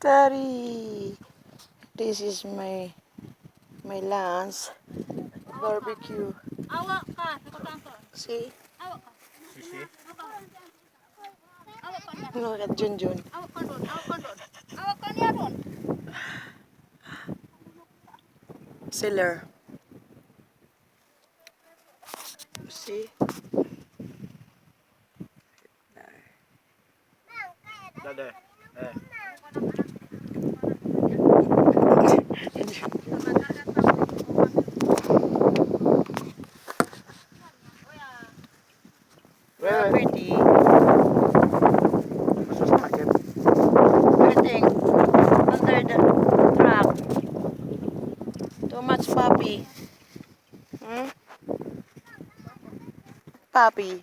Curry. This is my lunch. Barbecue. Awak ka, nakatangko. See? Awak ka. Sisi. Awak ka niya. Look at Junjun. Awak ka doon, awak ka doon. Awak ka niya doon. Seller. See? Dade. Property. Masuk sakit. Everything. Under the truck. Too much puppy. Hmm? Puppy.